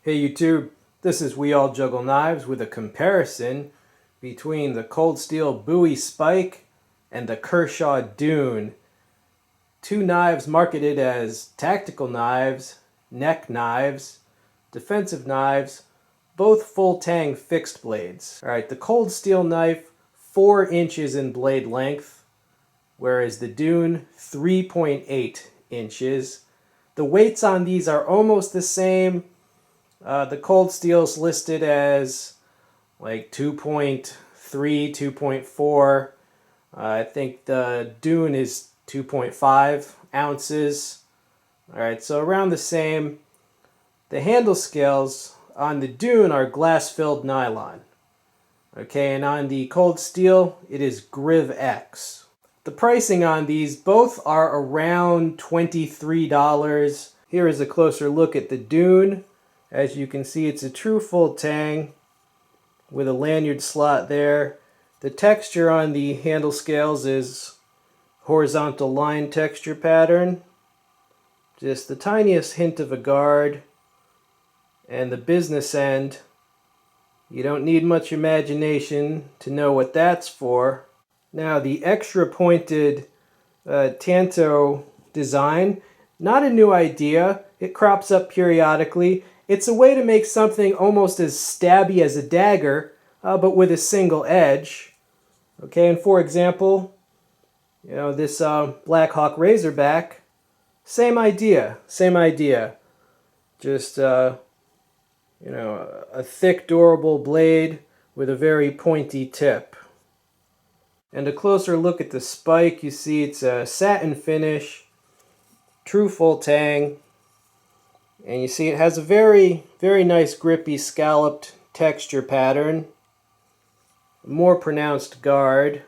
Hey YouTube, this is We All Juggle Knives with a comparison between the Cold Steel Bowie Spike and the Kershaw Dune. Two knives marketed as tactical knives, neck knives, defensive knives, both full tang fixed blades. Alright, the Cold Steel knife 4 inches in blade length, whereas the Dune 3.8 inches. The weights on these are almost the same. The Cold Steel's listed as like 2.3, 2.4. I think the Dune is 2.5 ounces. Alright, so around the same. The handle scales on the Dune are glass-filled nylon. Okay, and on the Cold Steel, it is Griv-Ex. The pricing on these both are around $23. Here is a closer look at the Dune. As you can see, it's a true full tang with a lanyard slot there. The texture on the handle scales is horizontal line texture pattern. Just the tiniest hint of a guard. And the business end, you don't need much imagination to know what that's for. Now the extra pointed tanto design, not a new idea. It crops up periodically. It's a way to make something almost as stabby as a dagger, but with a single edge. Okay, and for example, you know, this Black Hawk Razorback, same idea. Just, you know, a thick, durable blade with a very pointy tip. And a closer look at the spike, you see it's a satin finish, true full tang. And you see it has a very, very nice grippy scalloped texture pattern. More pronounced guard.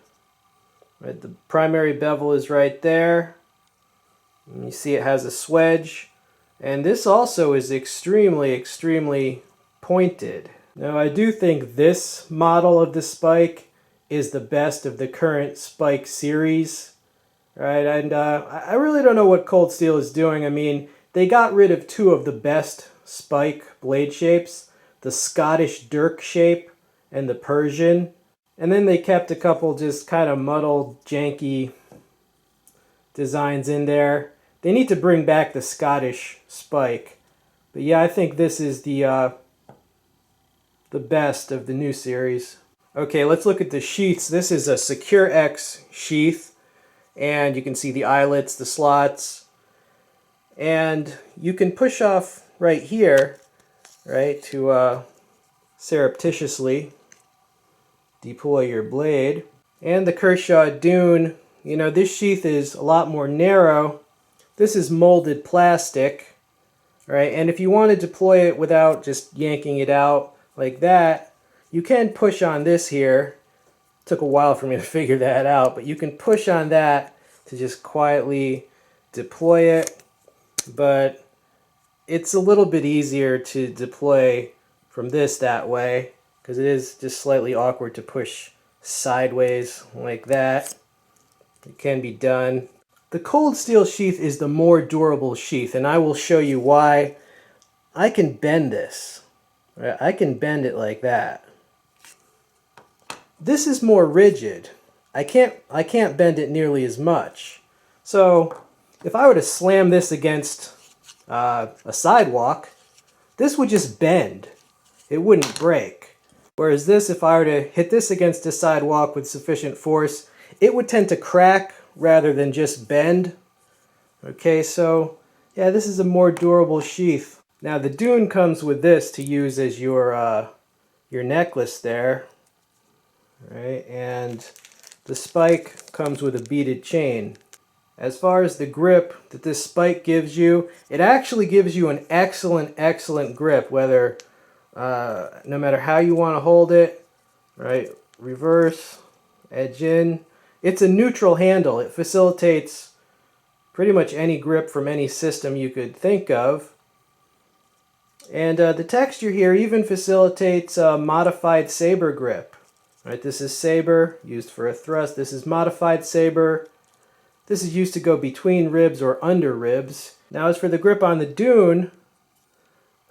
Right, the primary bevel is right there. And you see it has a swedge. And this also is extremely, extremely pointed. Now I do think this model of the spike is the best of the current spike series. Right, and I really don't know what Cold Steel is doing. I mean, they got rid of two of the best spike blade shapes, the Scottish Dirk shape and the Persian. And then they kept a couple just kind of muddled, janky designs in there. They need to bring back the Scottish spike. But yeah, I think this is the best of the new series. Okay, let's look at the sheaths. This is a Secure-Ex sheath. And you can see the eyelets, the slots. And you can push off right here, right, to surreptitiously deploy your blade. And the Kershaw Dune, you know, this sheath is a lot more narrow. This is molded plastic, right? And if you want to deploy it without just yanking it out like that, you can push on this here. It took a while for me to figure that out, but you can push on that to just quietly deploy it. But it's a little bit easier to deploy from this that way because it is just slightly awkward to push sideways like that. It can be done. The Cold Steel sheath is the more durable sheath, and I will show you why. I can bend this. Right? I can bend it like that. This is more rigid. I can't bend it nearly as much. So if I were to slam this against a sidewalk, this would just bend. It wouldn't break. Whereas this, if I were to hit this against a sidewalk with sufficient force, it would tend to crack rather than just bend. Okay, so yeah, this is a more durable sheath. Now the Dune comes with this to use as your necklace there. Right, and the spike comes with a beaded chain. As far as the grip that this spike gives you, it actually gives you an excellent, excellent grip, whether, no matter how you want to hold it, right, reverse, edge in. It's a neutral handle. It facilitates pretty much any grip from any system you could think of. And the texture here even facilitates modified saber grip. Right, this is saber, used for a thrust. This is modified saber. This is used to go between ribs or under ribs. Now as for the grip on the Dune,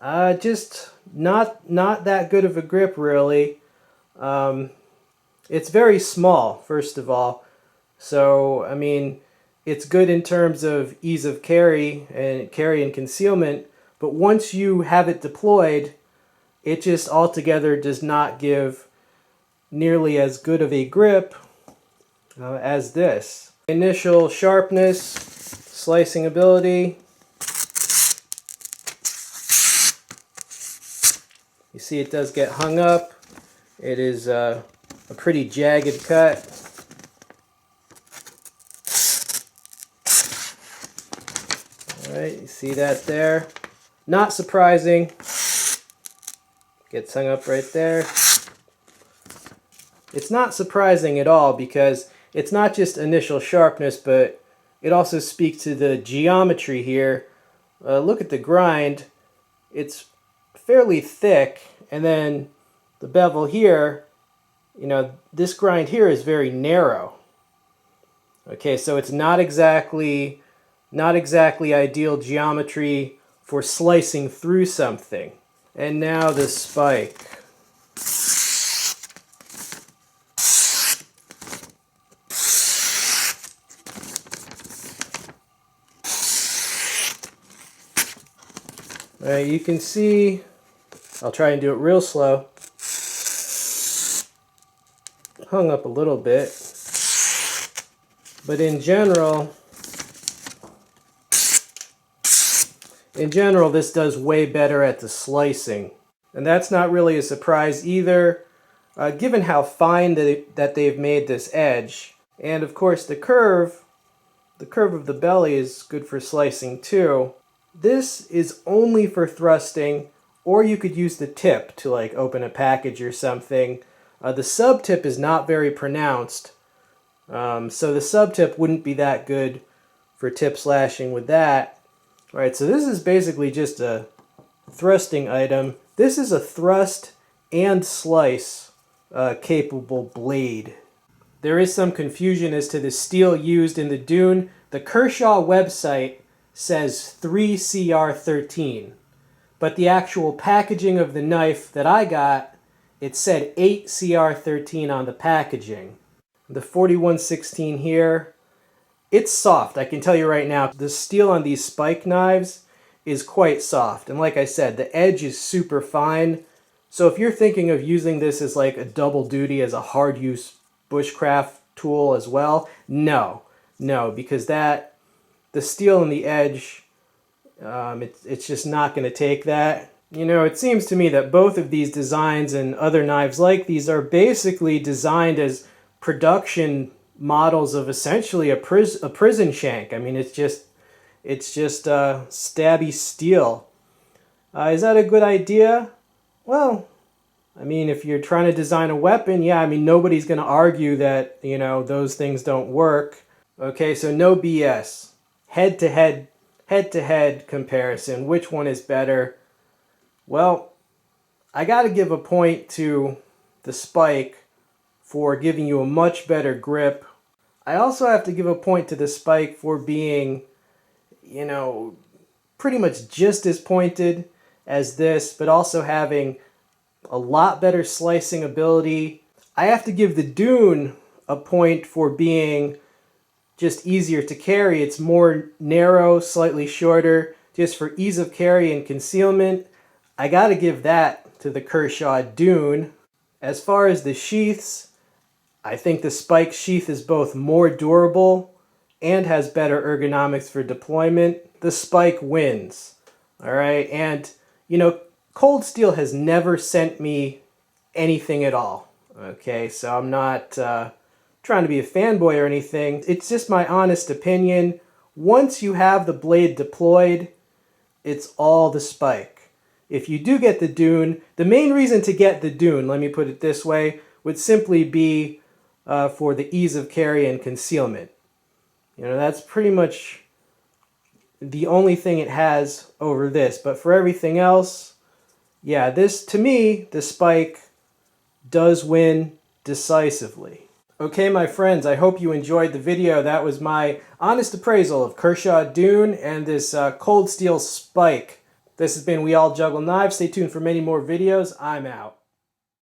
Just not that good of a grip, really. It's very small, first of all. So, I mean, it's good in terms of ease of carry and concealment, but once you have it deployed, it just altogether does not give nearly as good of a grip as this. Initial sharpness, slicing ability. You see it does get hung up. It is a pretty jagged cut. Alright, you see that there. Not surprising. Gets hung up right there. It's not surprising at all because it's not just initial sharpness, but it also speaks to the geometry here. Look at the grind. It's fairly thick, and then the bevel here, you know, this grind here is very narrow. Okay, so it's not exactly ideal geometry for slicing through something. And now the spike. All right, you can see, I'll try and do it real slow. Hung up a little bit. But in general, this does way better at the slicing. And that's not really a surprise either, given how fine that they've made this edge. And of course the curve of the belly is good for slicing too. This is only for thrusting, or you could use the tip to like open a package or something. The sub tip is not very pronounced, so the sub tip wouldn't be that good for tip slashing with that. Alright, so this is basically just a thrusting item. This is a thrust and slice capable blade. There is some confusion as to the steel used in the Dune. The Kershaw website says 3CR13, but the actual packaging of the knife that I got, it said 8CR13 on the packaging. The 4116 here, it's soft. I can tell you right now, the steel on these spike knives is quite soft. And like I said, the edge is super fine. So if you're thinking of using this as like a double duty as a hard use bushcraft tool as well, no, because the steel on the edge, it's just not going to take that. You know, it seems to me that both of these designs and other knives like these are basically designed as production models of essentially a prison shank. I mean, it's just stabby steel. Is that a good idea? Well, I mean, if you're trying to design a weapon, yeah, I mean, nobody's going to argue that, you know, those things don't work. Okay, so no BS. Head-to-head comparison. Which one is better? Well, I got to give a point to the spike for giving you a much better grip. I also have to give a point to the spike for being, you know, pretty much just as pointed as this, but also having a lot better slicing ability. I have to give the Dune a point for being just easier to carry. It's more narrow, slightly shorter, just for ease of carry and concealment. I gotta give that to the Kershaw Dune. As far as the sheaths, I think the spike sheath is both more durable and has better ergonomics for deployment. The spike wins. Alright, and you know, Cold Steel has never sent me anything at all. Okay, so I'm not trying to be a fanboy or anything. It's just my honest opinion. Once you have the blade deployed, it's all the spike. If you do get the Dune, the main reason to get the Dune, let me put it this way, would simply be for the ease of carry and concealment. You know, that's pretty much the only thing it has over this. But for everything else, yeah, this, to me, the spike does win decisively. Okay, my friends, I hope you enjoyed the video. That was my honest appraisal of Kershaw Dune and this Cold Steel spike. This has been We All Juggle Knives. Stay tuned for many more videos. I'm out.